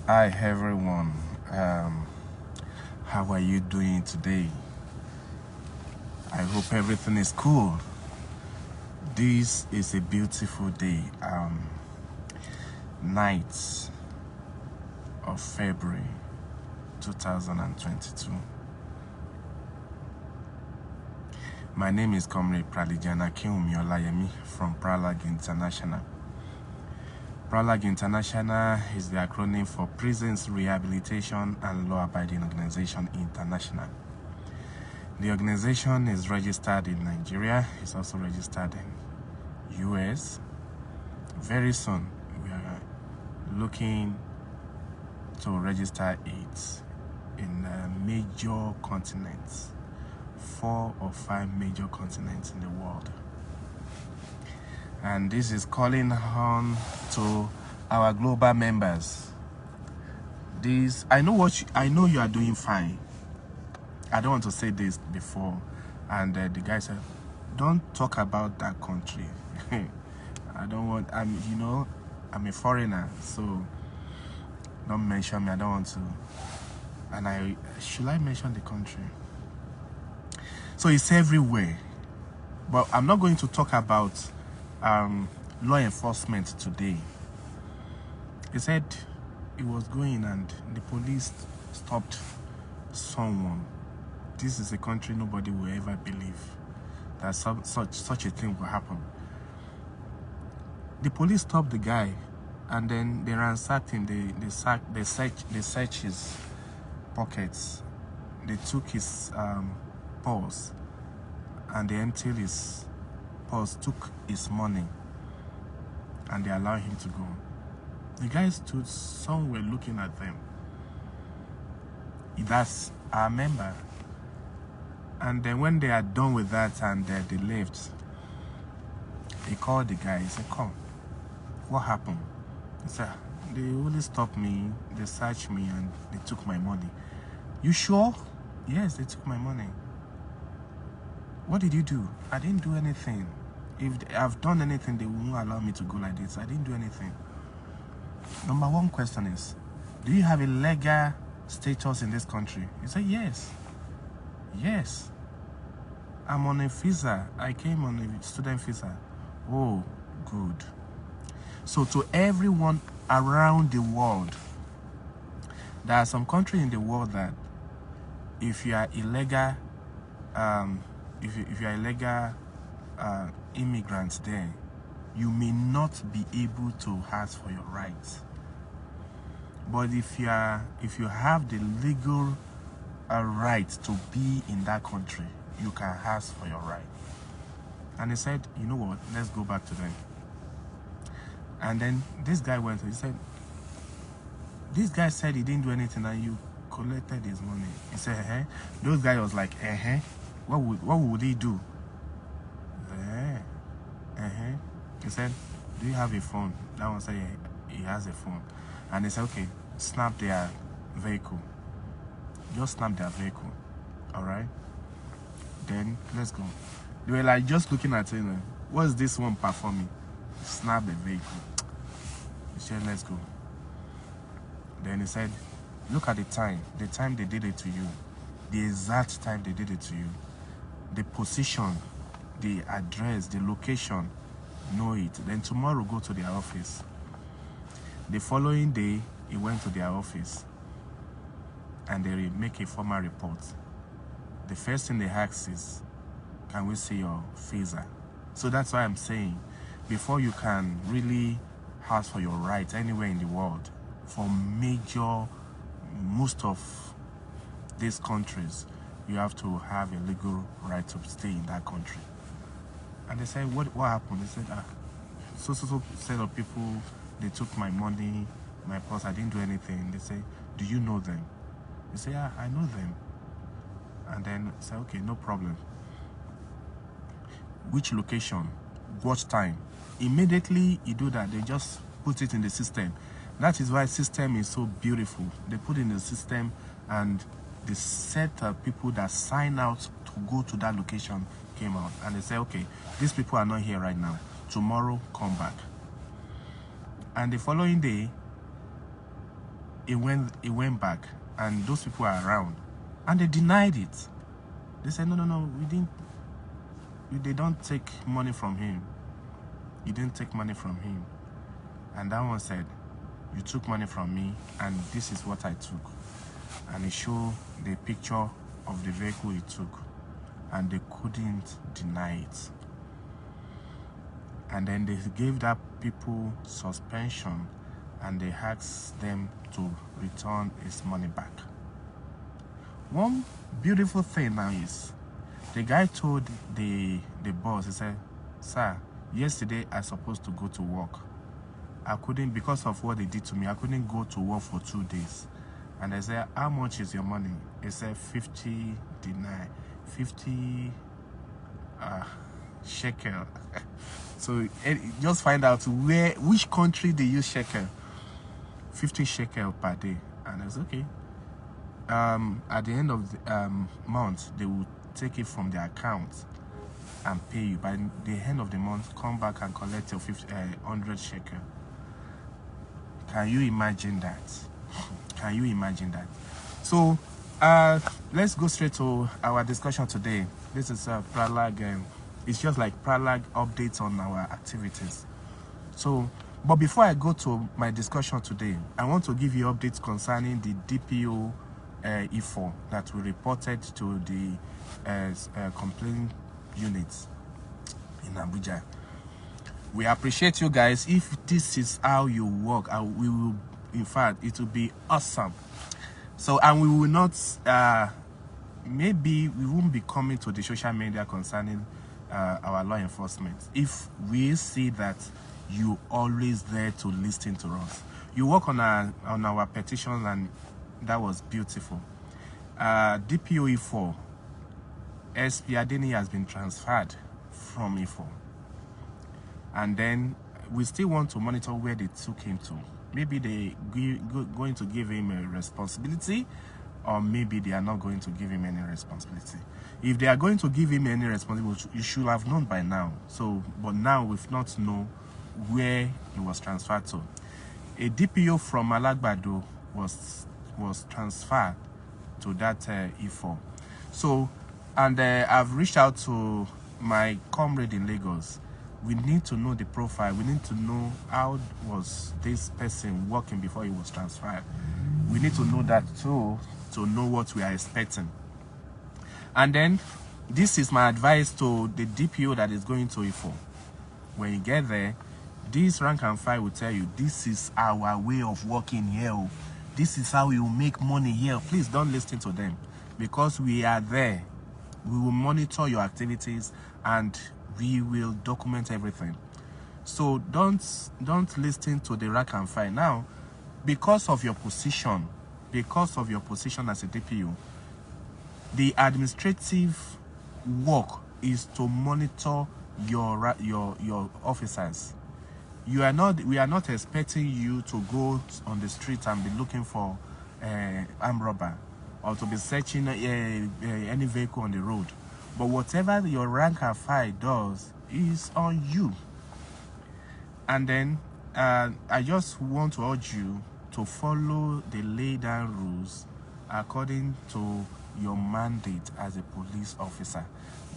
Hi everyone, how are you doing today? I hope everything is cool. This is a beautiful day, 9th of February 2022. My name is Comrade Pralidiana Kiumi Olayemi from Pralag International. Pralag International is the acronym for Prisons Rehabilitation and Law-Abiding Organization International. The organization is registered in Nigeria. It's also registered in US. Very soon, we are looking to register it in major continents, 4 or 5 major continents in the world. And this is calling on to our global members. I know you are doing fine. I don't want to say this before, and the guy said, "Don't talk about that country." I don't want. I'm a foreigner, so don't mention me. I don't want to. And should I mention the country? So it's everywhere, but I'm not going to talk about law enforcement today. He said he was going and the police stopped someone. This is a country nobody will ever believe that such a thing will happen. The police stopped the guy and then they ransacked him. They searched his pockets. They took his purse and they emptied his purse, took his money, and they allowed him to go. The guy stood somewhere looking at them. That's our member. And then when they are done with that and they left, he called the guy. He said, "Come, what happened?" He said, "They only stopped me, they searched me, and they took my money." "You sure?" "Yes, they took my money." "What did you do?" "I didn't do anything. If I've done anything, they won't allow me to go like this. I didn't do anything." Number one question is, do you have a legal status in this country? He said, "Yes. Yes. I'm on a visa. I came on a student visa." "Oh, good." So to everyone around the world, there are some countries in the world that if you are illegal, if you are illegal immigrants there, you may not be able to ask for your rights. But if you have the legal right to be in that country, you can ask for your right. And he said, "You know what? Let's go back to them." And then this guy went. He said, "This guy said he didn't do anything, and you collected his money." He said, Those guy was like, What would he do?" He said, "Do you have a phone?" That one said he has a phone. And he said, "Okay, snap their vehicle. Just snap their vehicle. All right? Then let's go." They were like just looking at it. "What's this one performing?" Snap the vehicle. He said, "Let's go." Then he said, "Look at the time they did it to you, the exact time they did it to you, the position, the address, the location, know it. Then tomorrow go to their office." The following day, he went to their office and they make a formal report. The first thing they ask is, "Can we see your visa?" So that's why I'm saying, before you can really ask for your rights anywhere in the world, for most of these countries, you have to have a legal right to stay in that country. And they said, what happened?" They said, so set of people, they took my money, my purse, I didn't do anything." They say, "Do you know them?" They say, "Yeah, I know them." And then say, "Okay, no problem. Which location? What time?" Immediately you do that, they just put it in the system. That is why system is so beautiful. They put in the system and the set of people that sign out to go to that location came out. And they say, "Okay, these people are not here right now. Tomorrow, come back." And the following day, it went back, and those people are around, and they denied it. They said, no, we didn't. They don't take money from him. You didn't take money from him. And that one said, you took money from me, and this is what I took. And he showed the picture of the vehicle he took, and they couldn't deny it. And then they gave that people suspension, and they asked them to return his money back. One beautiful thing now is, the guy told the boss, he said, sir, yesterday I supposed to go to work. I couldn't, because of what they did to me, I couldn't go to work for 2 days. And I said, how much is your money? He said 50 dinar, 50 shekel. So just find out which country they use shekel. 50 shekel per day. And I said, okay. At the end of the month, they will take it from their account and pay you. By the end of the month, come back and collect your 100 shekel. Can you imagine that? Can you imagine that? So let's go straight to our discussion today. This is Pralag. It's just like Pralag updates on our activities. So, but before I go to my discussion today, I want to give you updates concerning the DPO E4 that we reported to the complaint units in Abuja. We appreciate you guys. If this is how you work, we will, in fact, it will be awesome. So, and we will not, maybe we won't be coming to the social media concerning our law enforcement if we see that you always there to listen to us. You work on our petitions, and that was beautiful. DPO E4, SP Adeni has been transferred from E4. And then we still want to monitor where they took him to. Maybe they going to give him a responsibility, or maybe they are not going to give him any responsibility. If they are going to give him any responsibility, you should have known by now. So, but now we've not know where he was transferred to. A DPO from Alagbado was transferred to that E4. So, and I've reached out to my comrade in Lagos. We need to know the profile. We need to know how was this person working before he was transferred. We need to know that too, to know what we are expecting. And then, this is my advice to the DPO that is going to E4. When you get there, this rank and file will tell you, this is our way of working here. This is how you make money here. Please don't listen to them, because we are there. We will monitor your activities, and we will document everything. So don't listen to the rank and file. Now, because of your position as a DPO, the administrative work is to monitor your officers. We are not expecting you to go on the street and be looking for armed robber, or to be searching any vehicle on the road. But whatever your rank and file does is on you. And then I just want to urge you to follow the laid down rules according to your mandate as a police officer.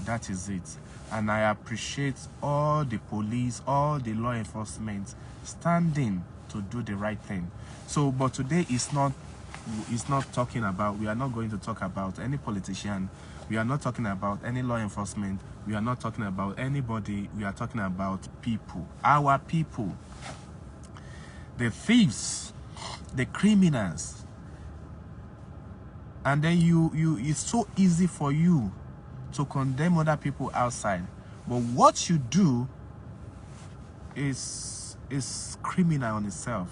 That is it. And I appreciate all the police, all the law enforcement standing to do the right thing. So, but today is not talking about, we are not going to talk about any politician. We are not talking about any law enforcement. We are not talking about anybody. We are talking about people, our people, the thieves, the criminals. And then it's so easy for you to condemn other people outside, but what you do is criminal on itself.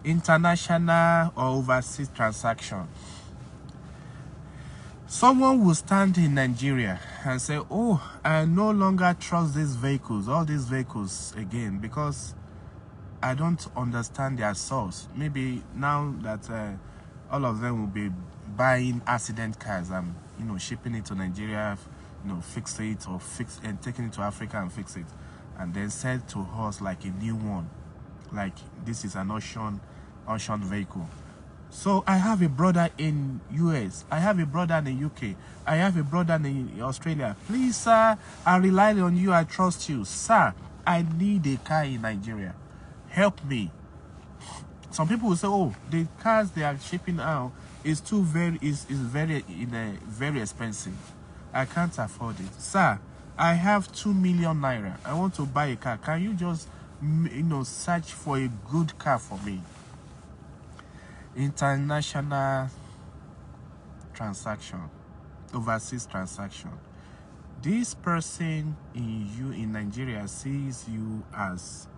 International or overseas transaction. Someone will stand in Nigeria and say, oh, I no longer trust these vehicles, all these vehicles again, because I don't understand their source. Maybe now that all of them will be buying accident cars and, you know, shipping it to Nigeria, you know, fix it, or taking it to Africa and fix it. and then said to us like a new one, like this is an auction vehicle. So I have a brother in US, I have a brother in the UK, I have a brother in Australia. Please, sir, I rely on you, I trust you. Sir, I need a car in Nigeria. Help me. Some people will say, oh, the cars they are shipping out is very expensive. I can't afford it. Sir, I have 2 million naira. I want to buy a car. Can you just, search for a good car for me? International transaction, overseas transaction. This person in Nigeria sees you as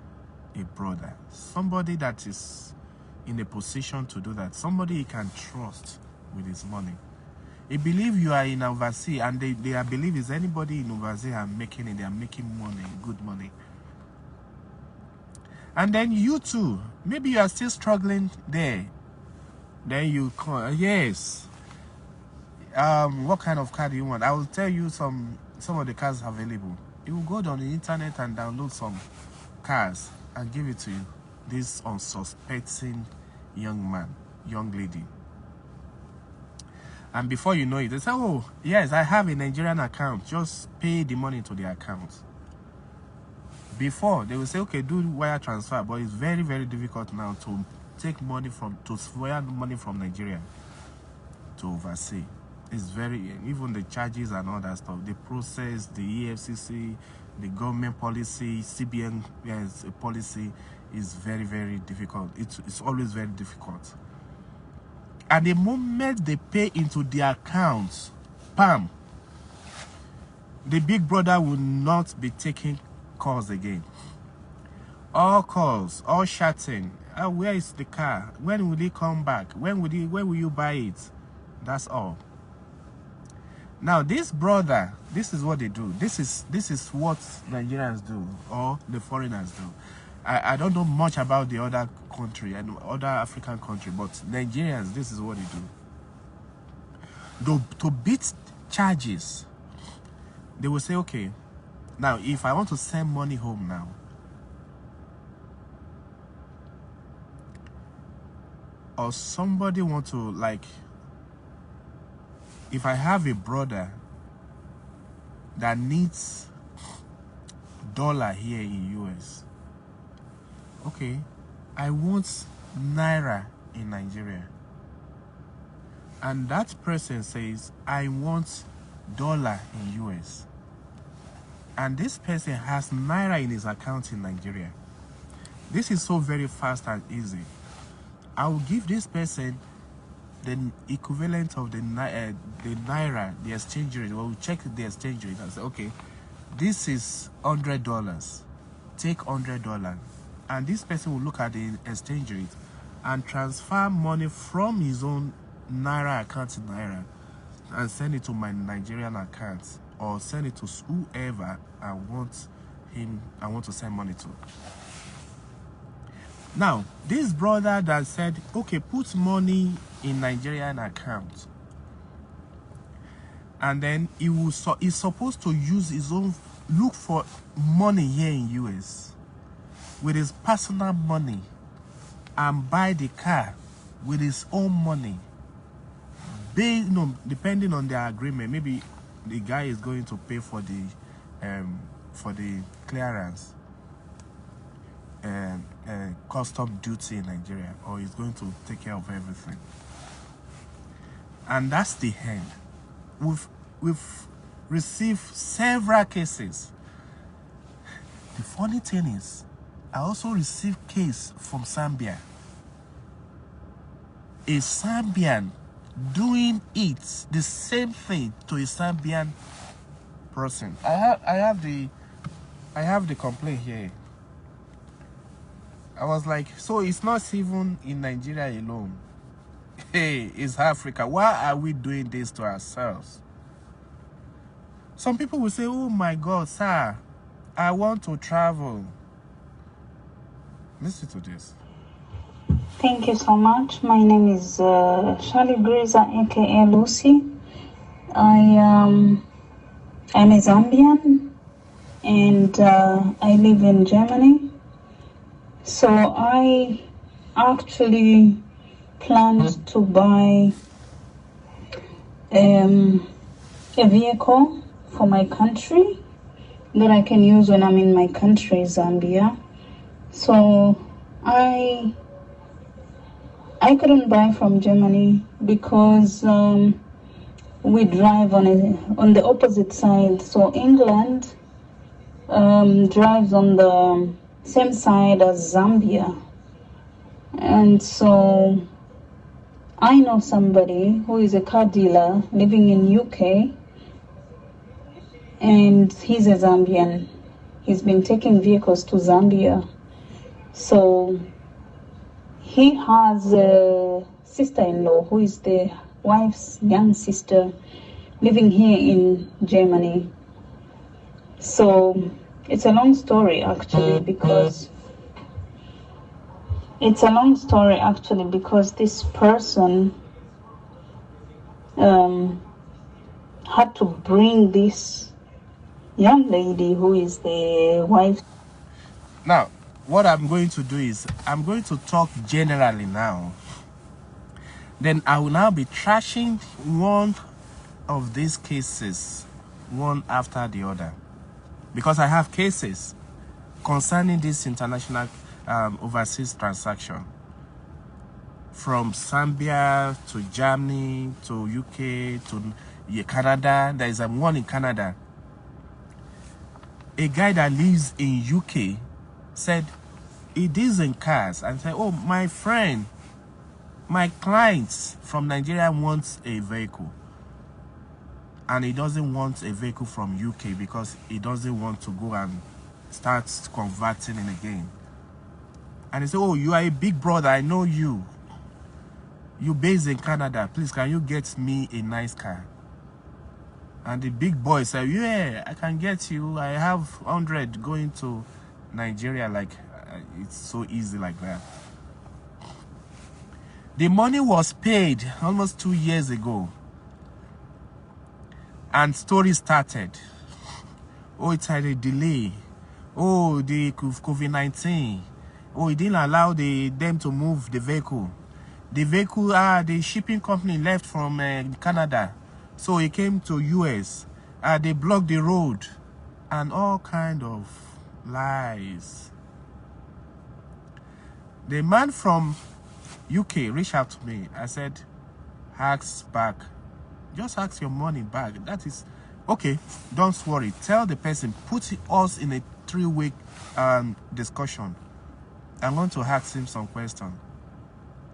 a brother, somebody that is in a position to do that, somebody he can trust with his money. He believe you are in overseas, and they believe is anybody in overseas are making it, they are making money, good money. And then you too, maybe you are still struggling there. Then you call, yes. What kind of car do you want? I will tell you some of the cars available. You will go on the internet and download some cars and give it to you. This unsuspecting young man, young lady. And before you know it, they say, oh, yes, I have a Nigerian account. Just pay the money to the account. Before, they will say, okay, do wire transfer. But it's very, very difficult now to take money to wire money from Nigeria to overseas. It's very, even the charges and all that stuff, the process, the EFCC, the government policy, CBN policy is very, very difficult. It's always very difficult. And the moment they pay into their accounts, bam, the big brother will not be taking calls again. All calls, all chatting. Where is the car? When will he come back? When will you buy it? That's all. Now this brother, this is what they do. This is what Nigerians do, or the foreigners do. I don't know much about the other country and other African country, but Nigerians, this is what they do. To beat charges, they will say, okay, now if I want to send money home now, or somebody want to, like, if I have a brother that needs dollar here in US, okay, I want naira in Nigeria, and that person says I want dollar in US, and this person has naira in his account in Nigeria. This is so very fast and easy. I will give this person the equivalent of the naira, the exchange rate. Well, we'll check the exchange rate and say, okay, this is $100. Take $100, and this person will look at the exchange rate and transfer money from his own naira account in naira and send it to my Nigerian account, or send it to whoever I want to send money to. Now, this brother that said, okay, put money in Nigerian account, and then he's supposed to use his own, look for money here in US with his personal money and buy the car with his own money. Depending on their agreement, maybe the guy is going to pay for the clearance and custom duty in Nigeria, or he's going to take care of everything. And that's the end. We've received several cases. The funny thing is, I also received case from Zambia. A Zambian doing the same thing to a Zambian person. I have the complaint here. I was like, so it's not even in Nigeria alone. Hey, it's Africa. Why are we doing this to ourselves? Some people will say, oh my God, sir, I want to travel. Listen to this. Thank you so much. My name is Charlie Grazer, aka Lucy. I'm a Zambian. and I live in Germany. So I actually planned to buy a vehicle for my country that I can use when I'm in my country, Zambia. So I couldn't buy from Germany because we drive on the opposite side. So England drives on the same side as Zambia, and so I know somebody who is a car dealer living in UK, and he's a Zambian. He's been taking vehicles to Zambia. So he has a sister-in-law who is the wife's young sister living here in Germany. So it's a long story actually because this person had to bring this young lady who is the wife. Now, what I'm going to do is I'm going to talk generally now. Then I will now be trashing one of these cases, one after the other, because I have cases concerning this international overseas transaction from Zambia to Germany to UK to Canada. There is one in Canada. A guy that lives in UK said he deals in cars and said, oh, my friend, my clients from Nigeria wants a vehicle, and he doesn't want a vehicle from UK because he doesn't want to go and start converting it again. And he said, oh, you are a big brother, I know you. You based in Canada, please can you get me a nice car? And the big boy said, yeah, I can get you. I have 100 going to Nigeria. Like, it's so easy like that. The money was paid almost 2 years ago. And story started. Oh, it had a delay. Oh, the COVID-19. Oh, it didn't allow them to move the vehicle. The vehicle, the shipping company left from Canada. So it came to US. They blocked the road. And all kind of lies. The man from UK reached out to me. I said, ask back. Just ask your money back. That is okay. Don't worry. Tell the person, put us in a 3-week discussion. I'm going to ask him some questions.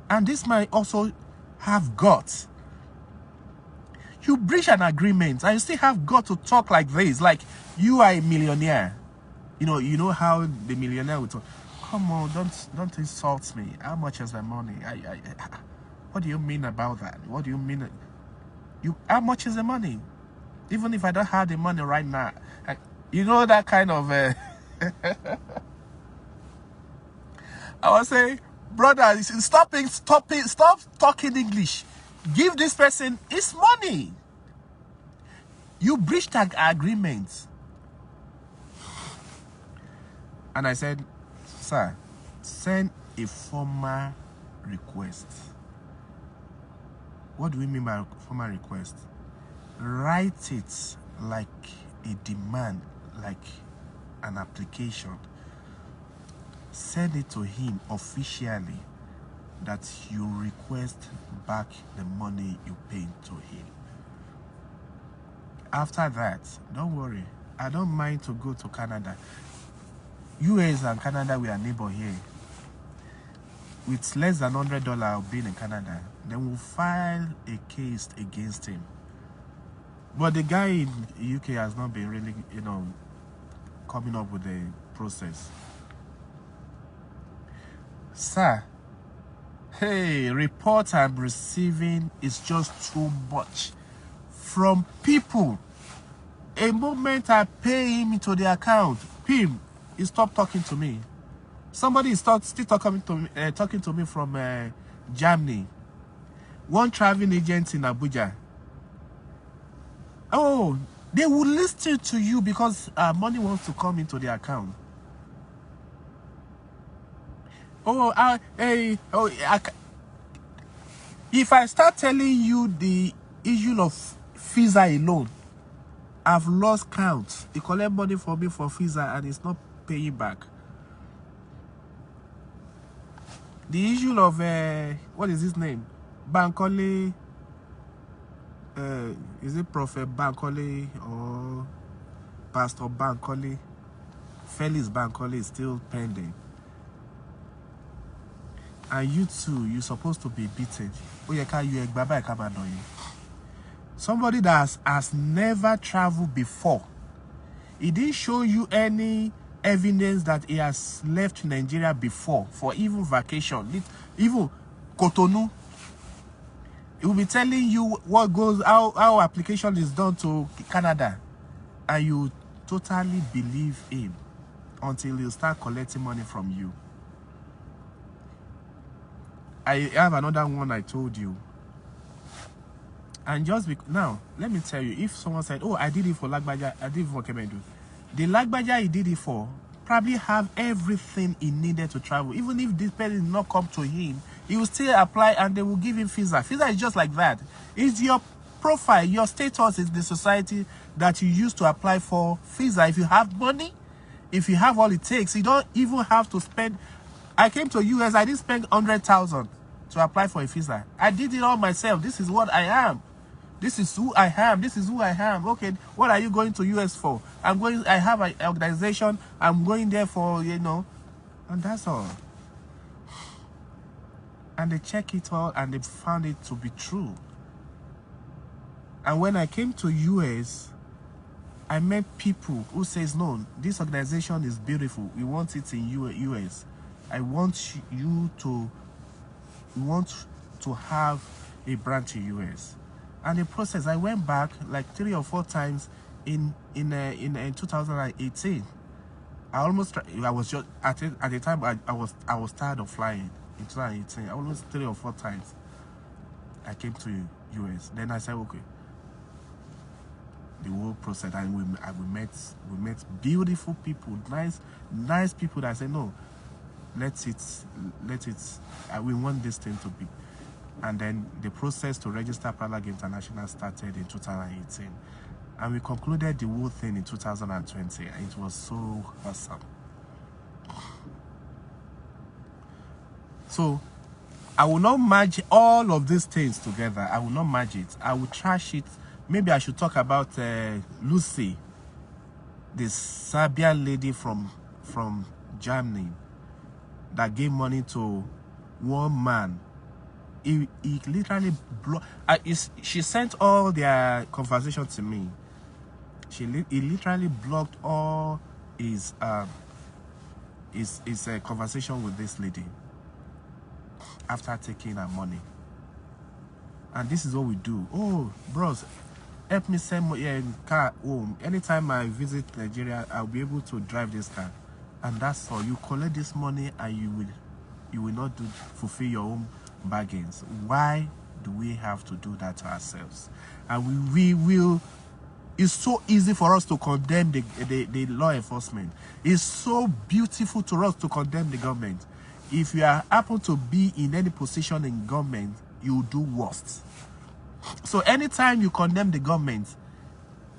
And this man also have guts. You breach an agreement and you still have got to talk like this, like you are a millionaire. You know how the millionaire would talk. Come on, don't insult me. How much is the money? What do you mean about that? What do you mean? How much is the money? Even if I don't have the money right now, you know that kind of. I was saying, brother, stop talking English. Give this person his money. You breached an agreement. And I said, sir, send a formal request. What do we mean by formal request? Write it like a demand, like an application. Send it to him officially that you request back the money you paid to him. After that, don't worry. I don't mind to go to Canada. US and Canada, we are neighbor here. With less than $100 of being in Canada, then we'll file a case against him. But the guy in the UK has not been really, coming up with a process. Sir, hey, report I'm receiving is just too much from people. A moment I pay him into the account, he stopped talking to me. Somebody is still talking to me from Germany. One traveling agent in Abuja. Oh, They will listen to you because money wants to come into their account. If I start telling you the issue of visa alone, I've lost count. They collect money for me for visa and it's not paying back. The issue of what is his name? Bankole. Is it Prophet Bankole or Pastor Bankole? Felix Bankole is still pending. And you too, you're supposed to be beaten. Somebody that has never traveled before. He didn't show you any evidence that he has left Nigeria before for even vacation, even Cotonou. He will be telling you what goes, how application is done to Canada, and you totally believe him until he start collecting money from you. I have another one I told you. And just now, let me tell you, if someone said, oh, I did it for Lagbaja, I did it for Kemedu, the Lagbaja he did it for probably have everything he needed to travel. Even if this person did not come to him, he will still apply and they will give him visa. Visa is just like that. It's your profile, your status is the society that you use to apply for visa. If you have money, if you have all it takes, you don't even have to spend. I came to US, I didn't spend 100,000 to apply for a visa. I did it all myself. This is what I am. This is who I am. This is who I am. Okay, what are you going to US for? I have an organization. I'm going there for, you know, and that's all. And they check it all and they found it to be true. And when I came to US, I met people who says, no, this organization is beautiful. We want it in US. I want you to have a branch in US. And the process, I went back like 3 or 4 times in 2018. I was just at the time I was tired of flying in 2018. Almost 3 or 4 times I came to US. Then I said, okay, the whole process, and we met beautiful people, nice people that said, no, let it we want this thing to be. And then the process to register Pralag International started in 2018. And we concluded the whole thing in 2020. And it was so awesome. So, I will not merge all of these things together. I will not merge it. I will trash it. Maybe I should talk about Lucy, the Serbian lady from Germany that gave money to one man. He literally blocked. She sent all their conversation to me. He literally blocked all his conversation with this lady after taking her money. And this is what we do. Oh, bros, help me send my car home. Anytime I visit Nigeria, I'll be able to drive this car. And that's all. You collect this money and you will not fulfill your own bargains. Why do we have to do that to ourselves? And we will. It's so easy for us to condemn the law enforcement. It's so beautiful to us to condemn the government. If you happen to be in any position in government, you do worst. So anytime you condemn the government,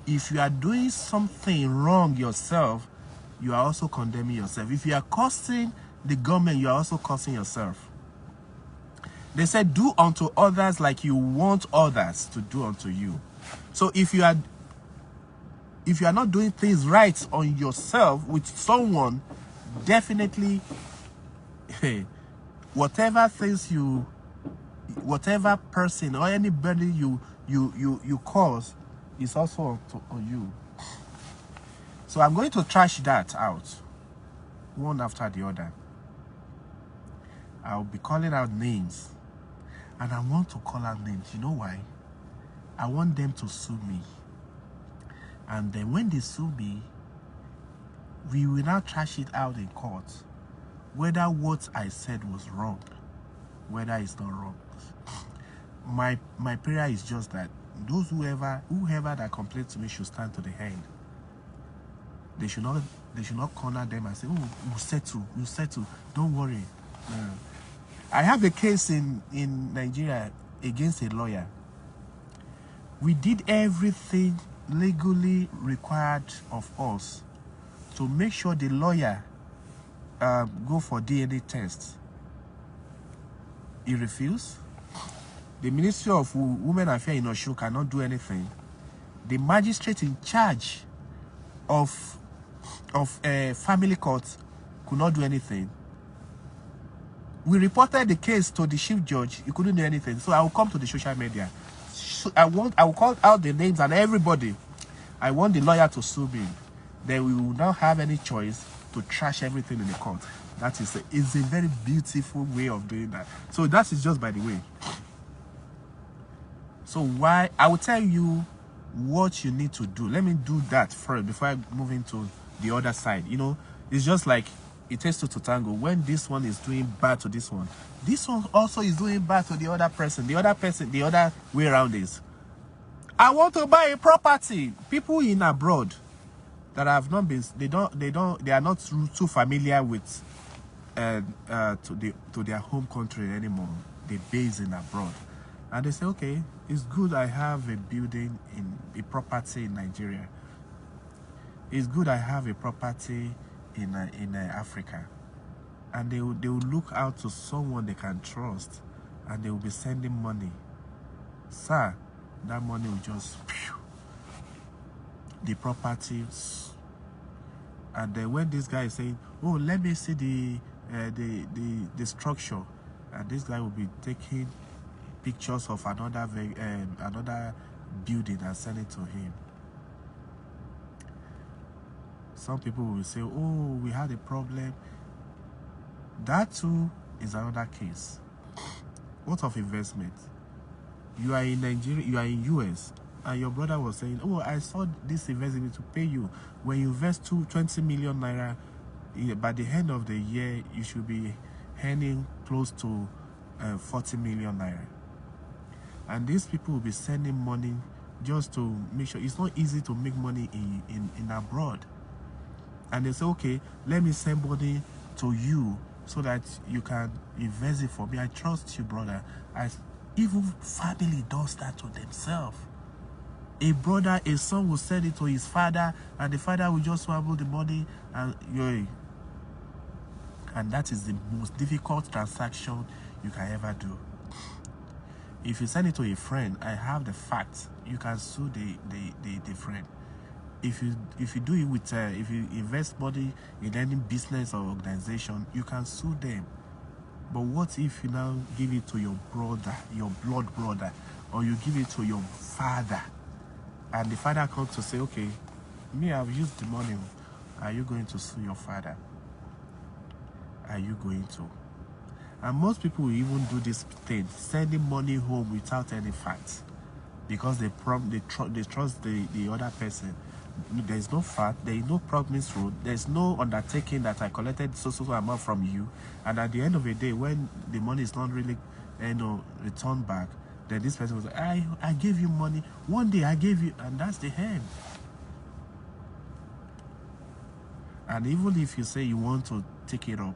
if you are doing something wrong yourself, you are also condemning yourself. If you are cursing the government, you are also cursing yourself. They said, do unto others like you want others to do unto you. So if you are not doing things right on yourself with someone, definitely whatever person or anybody you cause is also on you. So I'm going to trash that out one after the other. I'll be calling out names. And I want to call out names. You know why? I want them to sue me. And then when they sue me, we will now trash it out in court. Whether what I said was wrong, whether it's not wrong. My prayer is just that those whoever that complains to me should stand to the end. They should not corner them and say, oh, we'll settle, don't worry. I have a case in Nigeria against a lawyer. We did everything legally required of us to make sure the lawyer go for DNA tests. He refused. The Ministry of Women Affairs in Osun cannot do anything. The magistrate in charge of family court could not do anything. We reported the case to the chief judge. He couldn't do anything. So I will come to the social media. I will call out the names and everybody. I want the lawyer to sue me. Then we will not have any choice to trash everything in the court. That is a very beautiful way of doing that. So that is just by the way. So why I will tell you what you need to do. Let me do that first before I move into the other side. You know, it's just like it takes two to tango. When this one is doing bad to this one also is doing bad to the other person. The other way around is, I want to buy a property. People in abroad that have not been, they are not too familiar with to their home country anymore. They base in abroad, and they say, okay, it's good I have a building in a property in Nigeria. It's good I have a property in Africa, and they will look out to someone they can trust, and they will be sending money. Sir, that money will just the properties. And then when this guy is saying, oh, let me see the structure, and this guy will be taking pictures of another building and send it to him. Some people will say, oh, we had a problem. That too is another case. What of investment? You are in Nigeria, you are in US, and your brother was saying, oh, I saw this investment to pay you. When you invest 20 million naira, by the end of the year, you should be earning close to 40 million naira. And these people will be sending money just to make sure. It's not easy to make money in abroad. And they say, okay, let me send money to you so that you can invest it for me. I trust you, brother. Even family does that to themselves. A son will send it to his father, and the father will just swallow the money, and that is the most difficult transaction you can ever do. If you send it to a friend, I have the fact, you can sue the friend. If you do it with if you invest money in any business or organization, you can sue them. But what if you now give it to your brother, your blood brother, or you give it to your father, and the father comes to say, okay, me, I've used the money. Are you going to sue your father? Are you going to? And most people will even do this thing, sending money home without any facts, because they trust the other person. There is no fact, there is no promise road, there is no undertaking that I collected so amount from you, and at the end of the day, when the money is not really returned back, then this person was like, I gave you money one day, I gave you, and that's the end. And even if you say you want to take it up,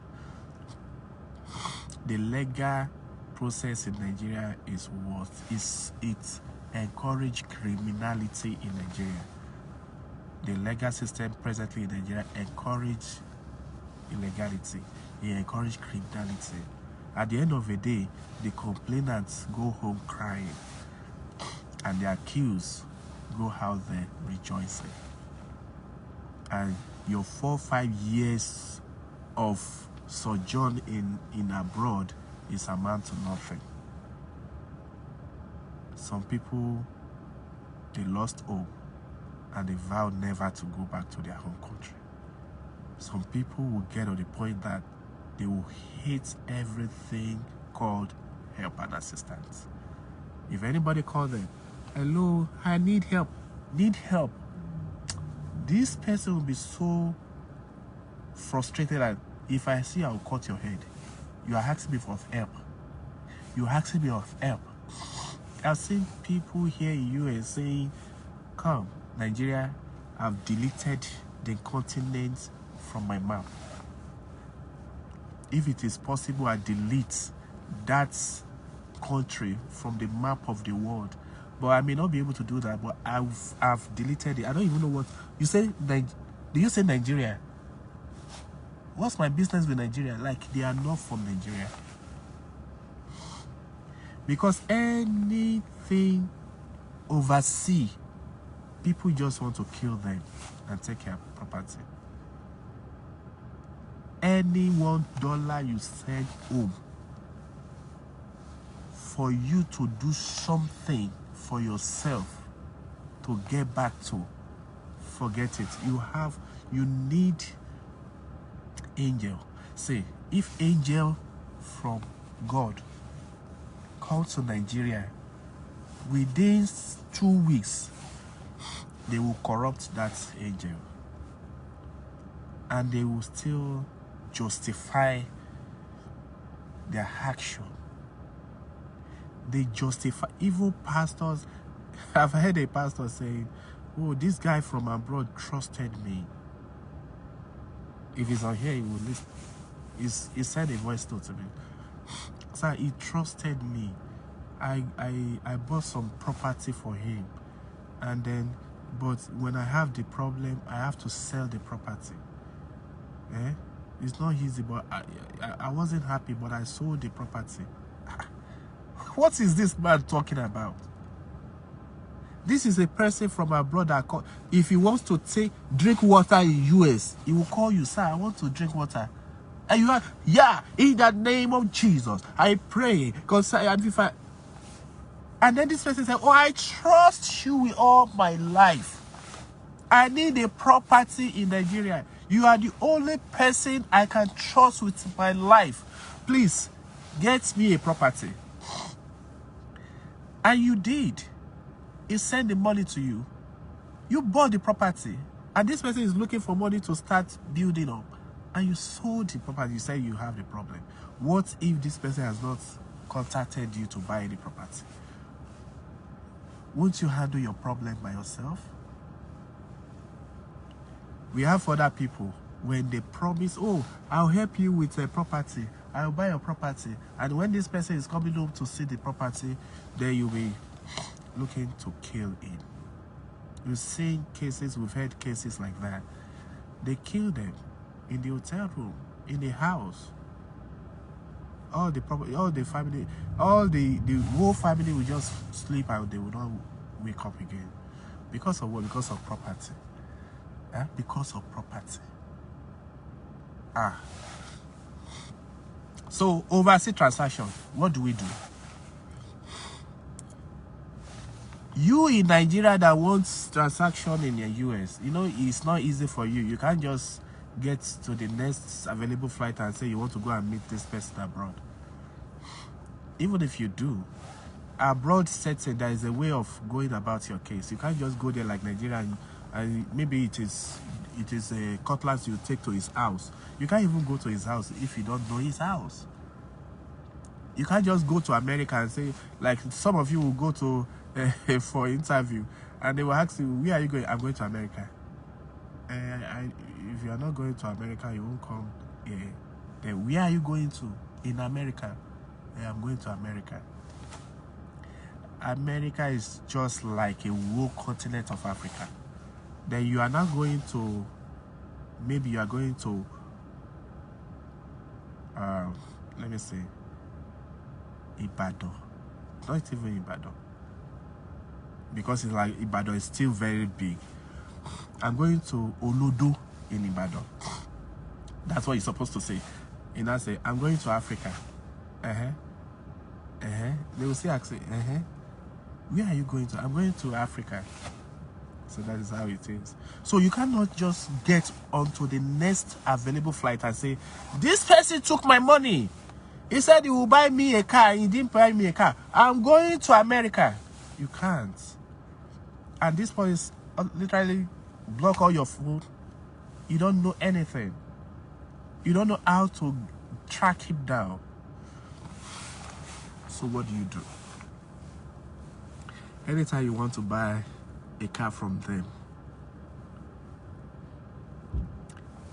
the legal process in Nigeria is what it encourages criminality in Nigeria. The legal system presently in Nigeria encourages illegality. It encourages criminality. At the end of the day, the complainants go home crying, and the accused go out there rejoicing. And your 4 or 5 years of sojourn in abroad is amount to nothing. Some people, they lost hope, and they vowed never to go back to their home country. Some people will get to the point that they will hate everything called help and assistance. If anybody calls them, hello, I need help, this person will be so frustrated that if I see, I'll cut your head. You are asking me for help. You're asking me of help. I've seen people here in US saying, come, Nigeria, I've deleted the continent from my map. If it is possible, I delete that country from the map of the world. But I may not be able to do that, but I've deleted it. I don't even know what you say. Do you say Nigeria? What's my business with Nigeria? Like, they are not from Nigeria. Because anything overseas, people just want to kill them and take their property. Any $1 you send home for you to do something for yourself to get back to, forget it. You need angel. Say, if angel from God come to Nigeria, within 2 weeks, they will corrupt that angel. And they will still justify their action. They justify, even pastors. I've heard a pastor saying, oh, this guy from abroad trusted me. If he's on here, he will listen. He sent a voice note to me. So he trusted me. I bought some property for him. And then, but when I have the problem, I have to sell the property. Eh? It's not easy, but I wasn't happy, but I sold the property. What is this man talking about? This is a person from abroad that if he wants to drink water in US, he will call you, sir, I want to drink water. And you are, yeah, in the name of Jesus, I pray. And then this person said, oh, I trust you with all my life. I need a property in Nigeria. You are the only person I can trust with my life. Please, get me a property. And you did. He sent the money to you. You bought the property. And this person is looking for money to start building up. And you sold the property. You said you have the problem. What if this person has not contacted you to buy the property? Won't you handle your problem by yourself? We have other people, when they promise, oh, I'll help you with a property, I'll buy your property. And when this person is coming home to see the property, then you'll be looking to kill him. We've seen cases, we've heard cases like that. They kill them in the hotel room, in the house. All the property, all the family, the whole family will just sleep out. They will not wake up again. Because of what? Because of property. Because of property. So overseas transaction, what do we do? You in Nigeria that wants transaction in your US, you know, it's not easy for you. You can't just get to the next available flight and say you want to go and meet this person abroad. Even if you do, abroad setting, there is a way of going about your case. You can't just go there like Nigeria and maybe it is a cutlass you take to his house. You can't even go to his house if you don't know his house. You can't just go to America and say, like some of you will go to for interview and they will ask you, where are you going? I'm going to America. If you are not going to America, you won't come here. Then where are you going to in America? I'm going to America. America is just like a whole continent of Africa. Then you are not going to, maybe you are going to, let me say, Ibadan. Not even Ibadan. Because it's like Ibadan is still very big. I'm going to Olodo in Ibadan. That's what you're supposed to say. And I say, I'm going to Africa. They will say, where are you going to? I'm going to Africa. So that is how it is. So you cannot just get onto the next available flight and say, this person took my money. He said he will buy me a car. He didn't buy me a car. I'm going to America. You can't. And this point is literally block all your food. You don't know anything. You don't know how to track it down. So what do? Anytime you want to buy a car from them,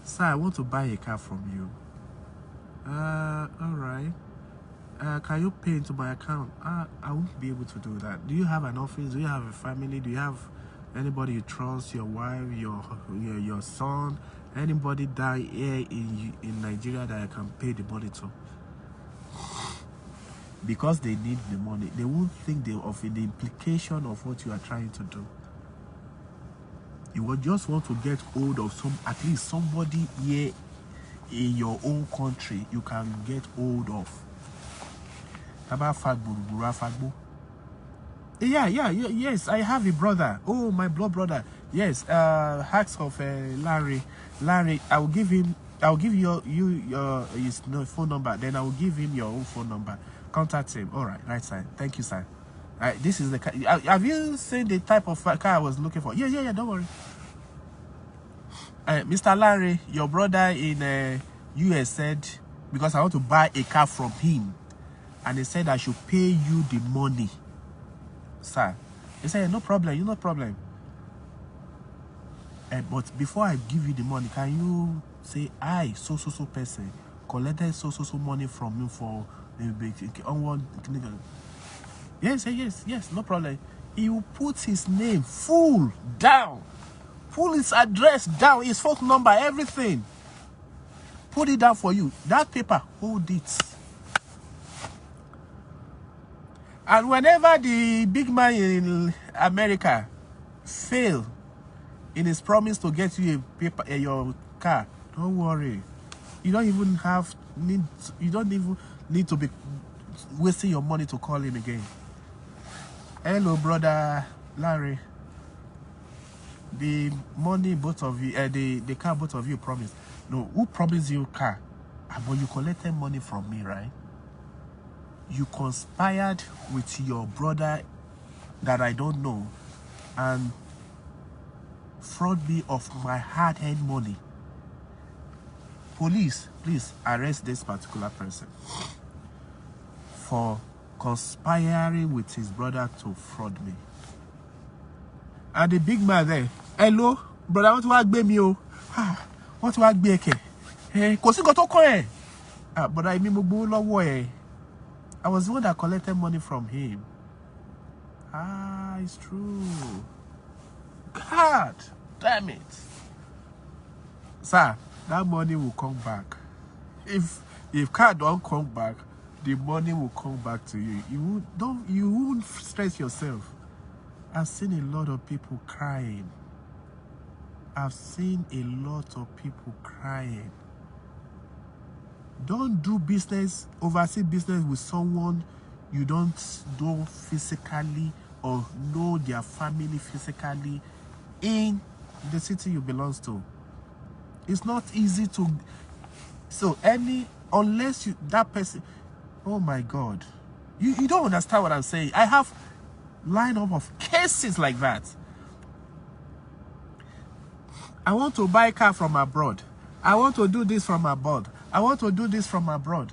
sir, I want to buy a car from you. All right. Can you pay into my account? I won't be able to do that. Do you have an office? Do you have a family? Do you have anybody you trust? Your wife, your son, anybody die here in Nigeria that I can pay the money to? Because they need the money, they won't think of the implication of what you are trying to do. You will just want to get hold of at least somebody here in your own country you can get hold of. Yes, I have a brother. Oh, my blood brother. Yes, hacks of Larry. I will give you his phone number. Then I will give him your own phone number. Contact him. All right, sir. Thank you, sir. This is the car. Have you seen the type of car I was looking for? Yeah. Don't worry. Mr. Larry, your brother in US said, because I want to buy a car from him, and he said I should pay you the money, sir. He said, no problem, no problem. But before I give you the money, can you say, I, so person, collected so money from you for onward? Yes, no problem. He will put his name full down, pull his address down, his phone number, everything. Put it down for you. That paper, hold it. And whenever the big man in America fail in his promise to get you a paper, your car, don't worry. You don't even need to be wasting your money to call him again. Hello, brother Larry. The money both of you, the car both of you promised. No, who promised you car? But you collected money from me, right? You conspired with your brother that I don't know and fraud me of my hard-earned money. Police, please arrest this particular person for conspiring with his brother to fraud me. And the big man there, hello, brother, what do I gbé mi o? What do I gbé eke? Kò sí nǹkan tó kàn ẹ́. But I mean, mo gbowó lọ́wọ́ ẹ̀. I was the one that collected money from him. It's true. God damn it. Sir, that money will come back. If car don't come back, the money will come back to you. You won't stress yourself. I've seen a lot of people crying. Don't do business, oversee business with someone you don't know physically or know their family physically in the city you belong to. It's not easy to, unless that person, oh my God, you don't understand what I'm saying. I have lineup of cases like that. I want to buy a car from abroad. I want to do this from abroad. I want to do this from abroad.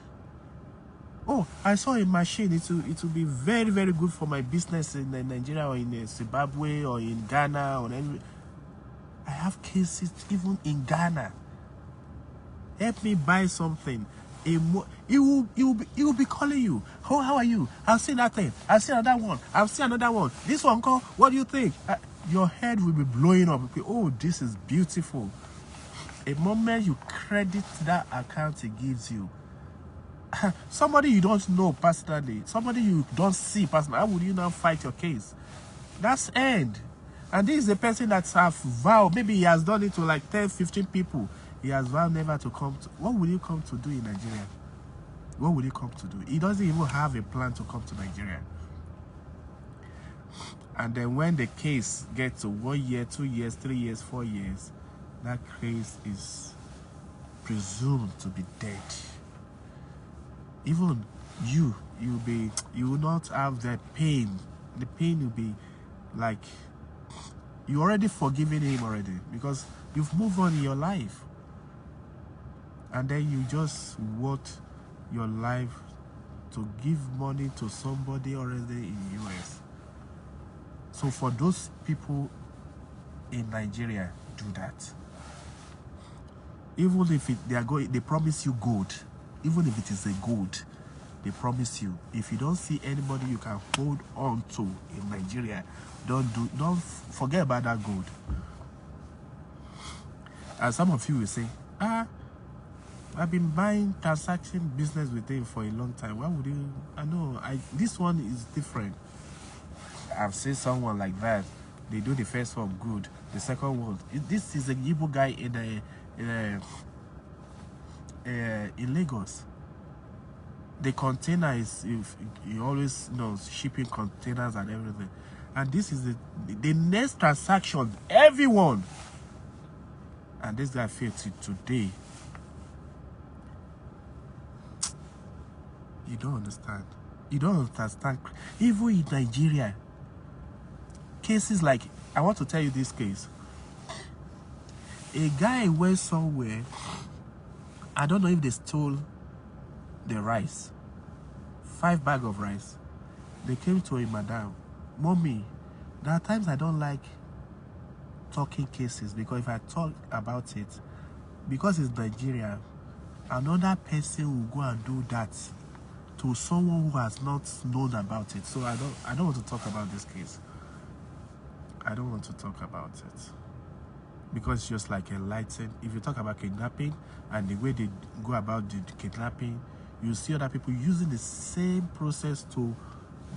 Oh, I saw a machine. It will be very, very good for my business in Nigeria or in Zimbabwe or in Ghana or any. I have cases even in Ghana. Help me buy something. He will be calling you. Oh, how are you? I've seen that thing. I've seen another one. I've seen another one. This one, call. What do you think? Your head will be blowing up. Oh, this is beautiful. A moment you credit that account it gives you, somebody you don't know personally, somebody you don't see personally, how would you now fight your case? That's end. And this is the person that have vowed, maybe he has done it to like 10, 15 people. He has vowed never to come to. What will you come to do in Nigeria? What will you come to do? He doesn't even have a plan to come to Nigeria. And then when the case gets to 1 year, 2 years, 3 years, 4 years, that case is presumed to be dead. Even you will not have that pain. The pain will be like you already forgiven him already because you've moved on in your life. And then you just want your life to give money to somebody already in the US. So for those people in Nigeria, do that. Even if they promise you gold, even if it is a gold, they promise you. If you don't see anybody you can hold on to in Nigeria, don't forget about that gold. And some of you will say, I've been buying transaction business with him for a long time. Why would you? I know this one is different. I've seen someone like that. They do the first one good, the second one. This is a Igbo guy in Lagos. The container is, if you always know, shipping containers and everything. And this is the next transaction, everyone. And this guy failed today. You don't understand. You don't understand. Even in Nigeria, cases like, I want to tell you this case. A guy went somewhere, I don't know if they stole the rice, 5 bags of rice. They came to a madam, mommy, there are times I don't like talking cases, because if I talk about it, because it's Nigeria, another person will go and do that to someone who has not known about it. So I don't want to talk about this case. I don't want to talk about it, because it's just like enlightened. If you talk about kidnapping and the way they go about the kidnapping, you see other people using the same process to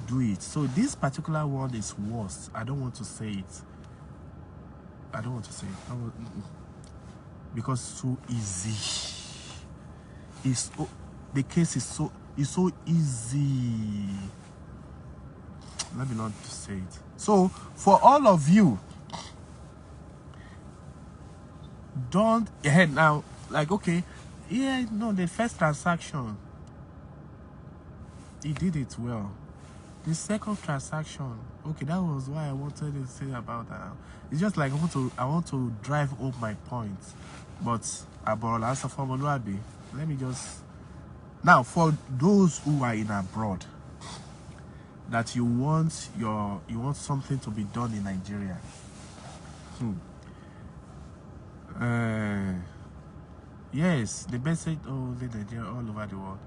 do it. So this particular one is worse. I don't want to say it. I don't want to say it. Because it's so easy. The case is so easy. Let me not say it. So for all of you, don't head now like, okay, yeah, no, the first transaction, he did it well. The second transaction, okay, that was why I wanted to say about that. It's just like I want to drive home my point. But let me just, now for those who are in abroad, that you want something to be done in Nigeria. Yes, the message all over the world.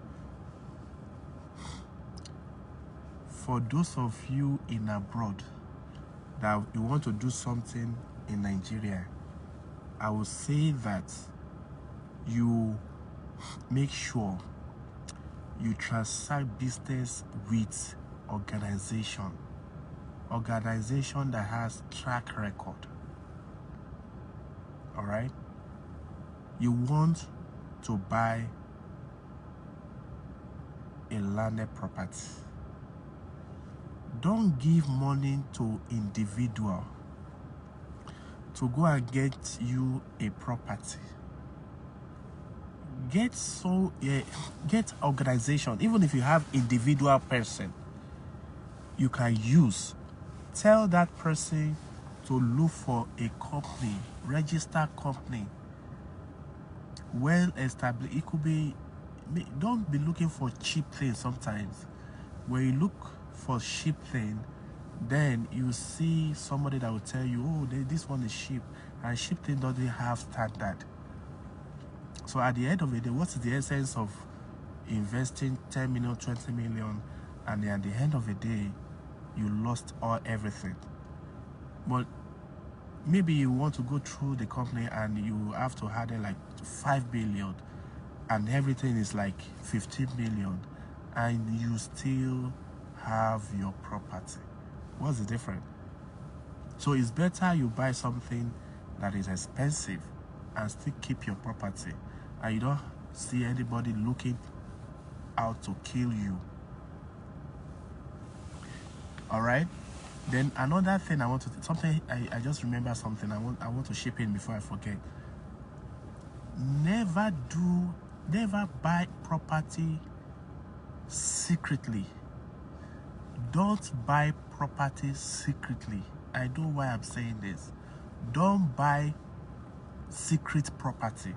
For those of you in abroad that you want to do something in Nigeria, I will say that you make sure you transact business with organization that has track record. All right, you want to buy a landed property, don't give money to individual to go and get you a property. Get organization. Even if you have individual person you can use, tell that person to look for a company, registered company, well established. It could be, don't be looking for cheap things. Sometimes when you look for cheap thing, then you see somebody that will tell you, oh, this one is cheap, and cheap thing doesn't have standard. So at the end of the day, what's the essence of investing 10 million, 20 million, and then at the end of the day you lost everything? But maybe you want to go through the company and you have to add like 5 billion, and everything is like 15 million, and you still have your property. What's the difference? So it's better you buy something that is expensive and still keep your property, and you don't see anybody looking out to kill you. All right. Then another thing I want to, I just remember something I want to ship in before I forget. Never buy property secretly. Don't buy property secretly. I know why I'm saying this. Don't buy secret property.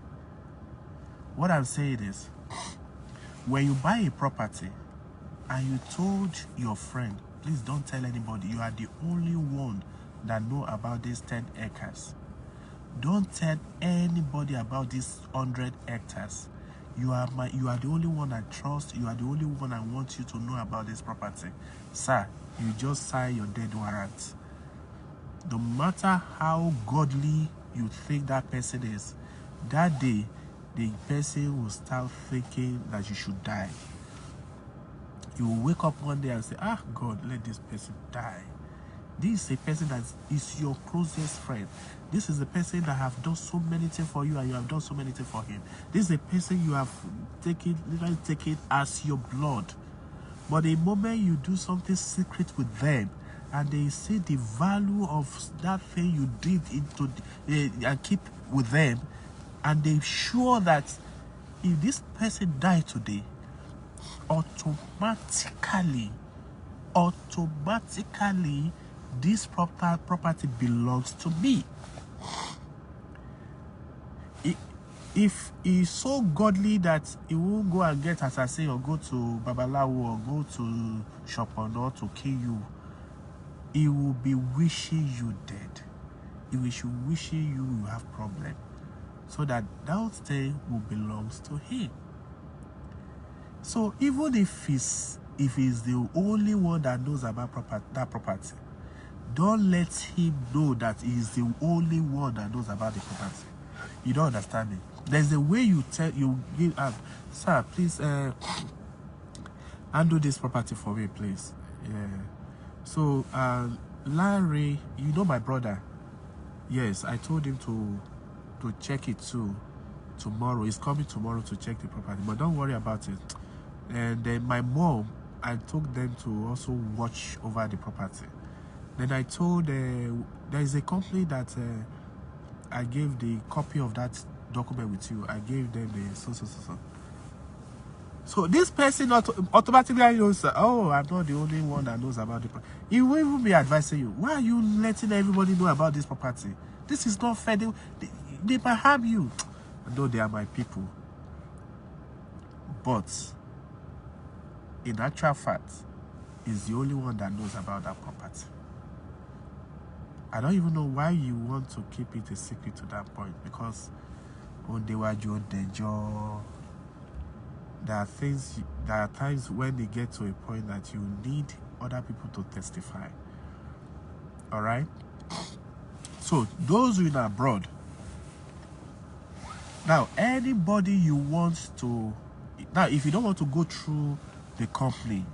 What I'm saying is, when you buy a property and you told your friend, Please don't tell anybody. You are the only one that know about these 10 acres. Don't tell anybody about these 100 hectares. You are the only one I trust. You are the only one I want you to know about this property. Sir, you just sign your deed warrant. No matter how godly you think that person is, that day, the person will start thinking that you should die. You will wake up one day and say, ah, God, let this person die. This is a person that is your closest friend. This is a person that have done so many things for you and you have done so many things for him. This is a person you have literally taken as your blood. But the moment you do something secret with them and they see the value of that thing you did and keep with them, and they sure that if this person died today, automatically this property belongs to me. If he's so godly that he won't go and get assassin or go to Babalawo or go to Shopono to kill you, he will be wishing you dead. He will be wishing you have problem, so that thing will belongs to him. So even if he's the only one that knows about that property, don't let him know that he is the only one that knows about the property. You don't understand me? There's a way you give up. Sir, please handle this property for me, please. Yeah. So Larry, you know my brother. Yes, I told him to check it too tomorrow. He's coming tomorrow to check the property, but don't worry about it. And then my mom, I told them to also watch over the property. Then I told there is a company that I gave the copy of that document with you. I gave them the so. So this person automatically knows, oh, I'm not the only one that knows about the property. He will even be advising you, why are you letting everybody know about this property? This is not fair. They might have you. I know they are my people. But in actual fact, he's the only one that knows about that property. I don't even know why you want to keep it a secret to that point, because on the wajo dejo, there are times when they get to a point that you need other people to testify. All right. So those who are abroad, now anybody you want to, now if you don't want to go through the company,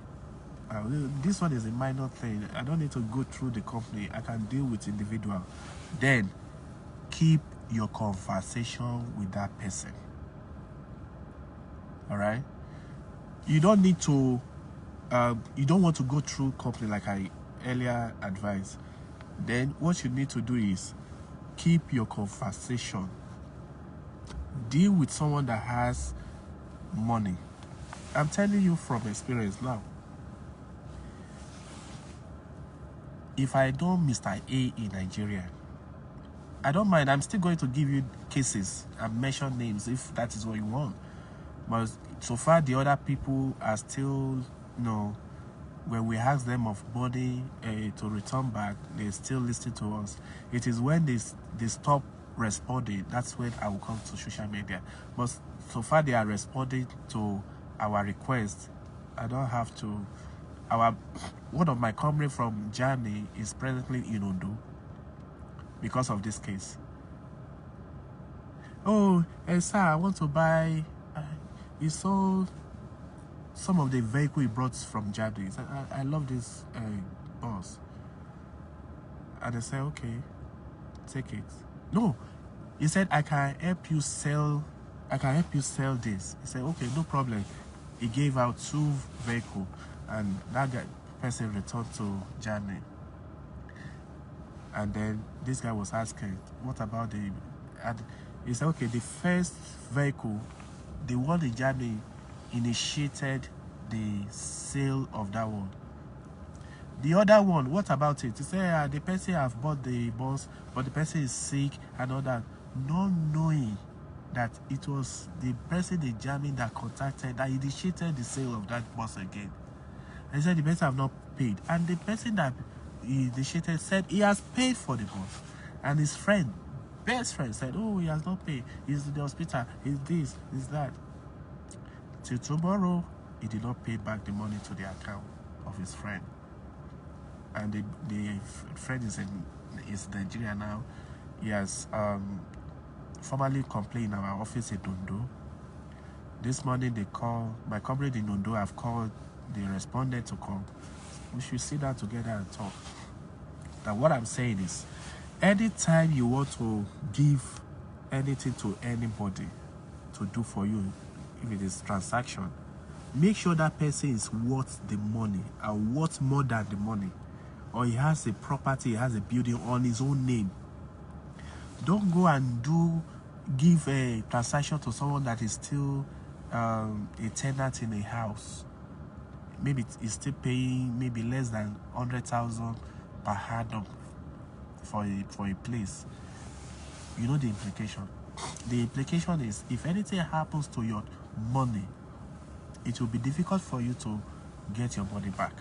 this one is a minor thing. I don't need to go through the company. I can deal with individual. Then keep your conversation with that person. All right. You don't need to. You don't want to go through company like I earlier advised. Then what you need to do is keep your conversation. Deal with someone that has money. I'm telling you from experience now. If I know Mr. A in Nigeria, I don't mind. I'm still going to give you cases and mention names if that is what you want. But so far, the other people are still, when we ask them of money to return back, they still listen to us. It is when they stop responding, that's when I will come to social media. But so far, they are responding to our requests. I don't have to. One of my comrades from Germany is presently in Ondo because of this case. Oh, sir, I want to buy. He sold some of the vehicle he brought from Germany. I love this bus. And I said, okay, take it. No, he said, I can help you sell this. He said, okay, no problem. He gave out 2 vehicles, and that person returned to Germany. And then this guy was asking, what about the... And he said, okay, the first vehicle, the one in Germany, initiated the sale of that one. The other one, what about it? He said, the person have bought the bus, but the person is sick and all that. Not knowing that it was the person in Germany that initiated the sale of that bus again. I said the person have not paid. And the person that he initiated said he has paid for the bus. And his friend, best friend, said, oh, he has not paid. He's in the hospital. He's this, he's that. Till tomorrow, he did not pay back the money to the account of his friend. And the friend is in Nigeria now. He has formally complained in our office in Ondo. This morning they call, my comrade in Ondo have called the respondent to come. We should sit down together and talk. Now what I'm saying is, anytime you want to give anything to anybody to do for you, if it is transaction, make sure that person is worth the money and worth more than the money. Or he has a property, he has a building on his own name. Don't go and give a transaction to someone that is still a tenant in a house. Maybe he's still paying maybe less than 100,000 per annum for a place. You know the implication. The implication is, if anything happens to your money, it will be difficult for you to get your money back.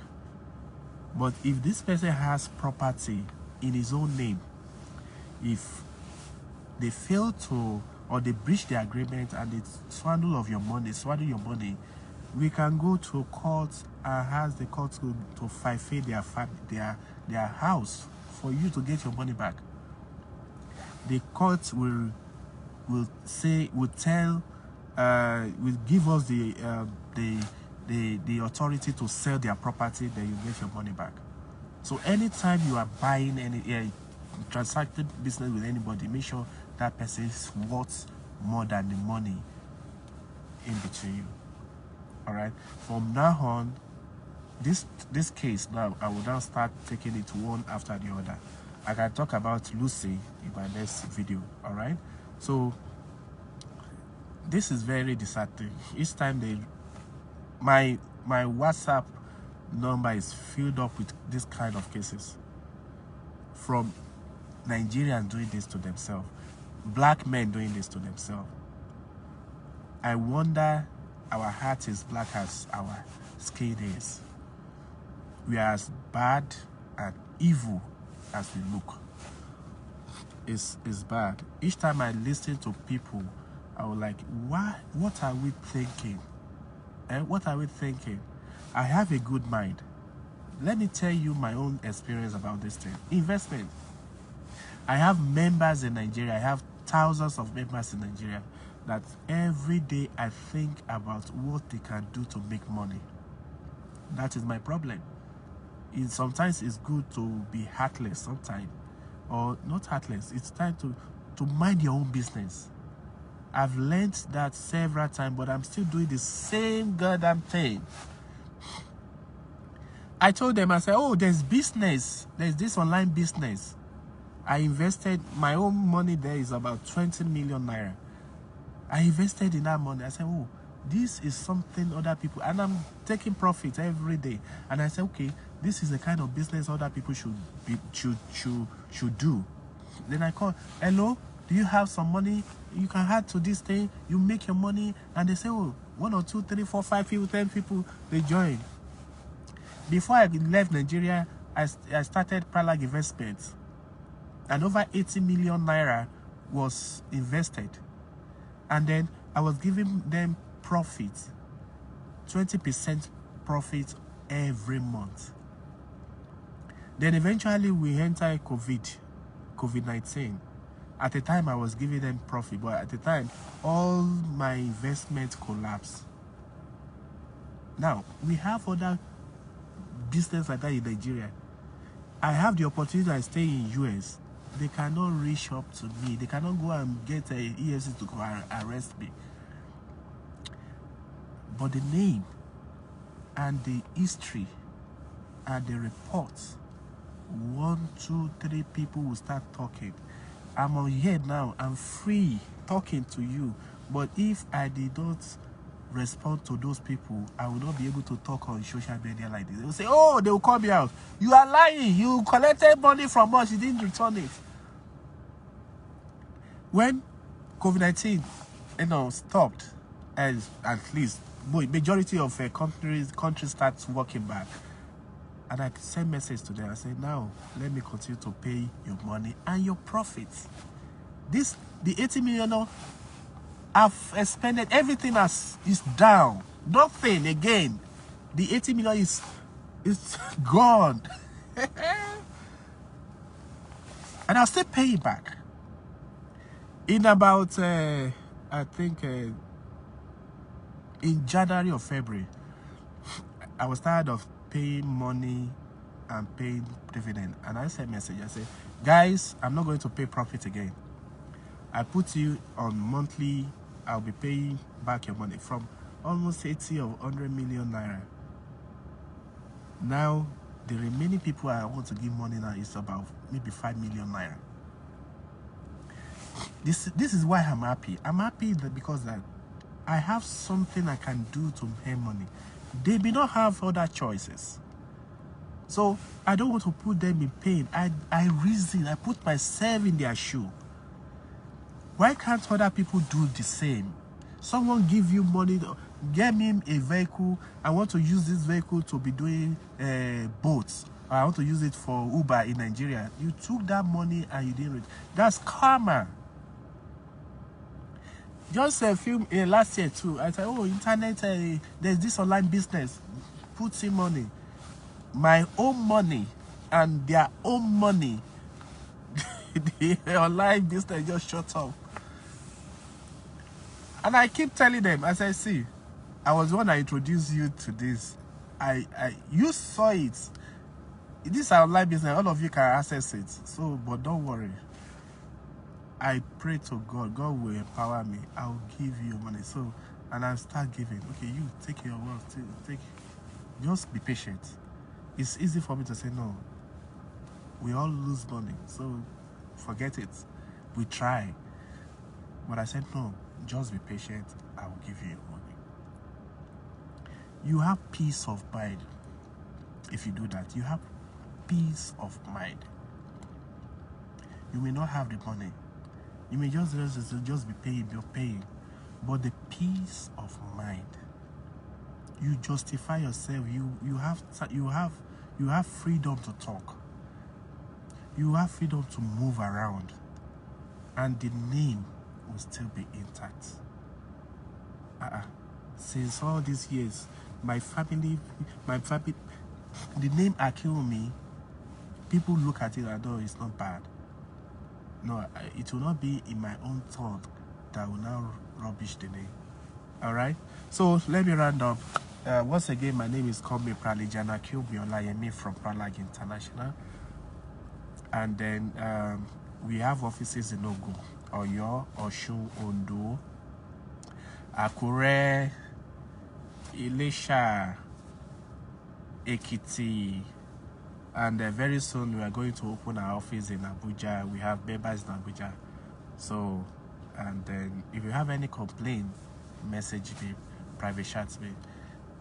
But if this person has property in his own name, if they fail to, or they breach the agreement and they swindle your money, we can go to court and ask the court to forfeit their house for you to get your money back. The court will give us the authority to sell their property, then you get your money back. So anytime you are buying any transacted business with anybody, make sure that person is worth more than the money in between you. All right. From now on, this case now, I will now start taking it one after the other. I can talk about Lucy in my next video. All right. So this is very disheartening. Each time my WhatsApp number is filled up with this kind of cases from Nigerians doing this to themselves, black men doing this to themselves. I wonder, our heart is black as our skin is. We are as bad and evil as we look. It's bad. Each time I listen to people, I was like, what are we thinking? What are we thinking? I have a good mind. Let me tell you my own experience about this thing. Investment. I have members in Nigeria. I have thousands of members in Nigeria that every day I think about what they can do to make money. That is my problem. Sometimes it's good to be heartless sometimes. Or not heartless. It's time to mind your own business. I've learned that several times, but I'm still doing the same goddamn thing. I told them, I said, oh, there's business. There's this online business. I invested, my own money there is about 20 million naira. I invested in that money. I said, oh, this is something other people, and I'm taking profit every day. And I said, okay, this is the kind of business other people should do. Then I call, hello, do you have some money you can add to this thing? You make your money. And they say, oh, 1 or 2, 3, 4, 5 people, 10 people, they join. Before I left Nigeria, I started Pralag Investments, and over 80 million naira was invested. And then I was giving them profit, 20% profit every month. Then eventually we entered COVID-19. At the time I was giving them profit, but at the time all my investments collapsed. Now we have other business like that in Nigeria. I have the opportunity to stay in US. They cannot reach up to me. They cannot go and get a EFCC to go and arrest me. But the name and the history and the reports, 1, 2, 3 people will start talking. I'm on here now. I'm free talking to you. But if I did not respond to those people, I will not be able to talk on social media like this. They will say, oh, they will call me out. You are lying. You collected money from us. You didn't return it. When COVID-19, stopped, at least majority of countries start working back. And I send message to them. I say, now let me continue to pay your money and your profits. The 80 million, I've expended everything is down. Nothing again. The 80 million is gone. And I'll still pay it back. In about, I think, in January or February, I was tired of paying money and paying dividend. And I sent a message. I said, guys, I'm not going to pay profit again. I put you on monthly. I'll be paying back your money from almost 80 or 100 million naira. Now, the remaining people I want to give money now is about maybe 5 million naira. This is why I'm happy. I'm happy because that I have something I can do to earn money. They may not have other choices. So I don't want to put them in pain. I reason, I put myself in their shoe. Why can't other people do the same? Someone give you money, get me a vehicle. I want to use this vehicle to be doing boats. I want to use it for Uber in Nigeria. You took that money and you didn't. That's karma. Just a few last year too. I said, oh, internet, there's this online business. Put in money. My own money and their own money. The online business just shut up. And I keep telling them, as I see, I was the one that introduced you to this. You saw it. This online business, all of you can access it. So, but don't worry. I pray to God. God will empower me. I'll give you money. So, and I'll start giving. Okay, you take your wealth. Just be patient. It's easy for me to say no. We all lose money. So, forget it. We try. But I said no. Just be patient. I will give you money. You have peace of mind. If you do that, you have peace of mind. You may not have the money. You may just be paying, you're paying. But the peace of mind. You justify yourself. You have freedom to talk. You have freedom to move around. And the name will still be intact. Since all these years, my family, the name Akinwumi, people look at it and know it's not bad. No, it will not be in my own thought that will now rubbish the name. All right. So let me round up. Once again, my name is Kombi Pralijana Olayemi from Pralag International, and then we have offices in Ogun, Oyo, Osun, Ondo, Akure, Ilesha, Ekiti, and very soon we are going to open our office in Abuja. We have members in Abuja. So, and then if you have any complaint, message me, private chat me.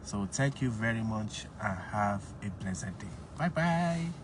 So thank you very much and have a blessed day. Bye bye.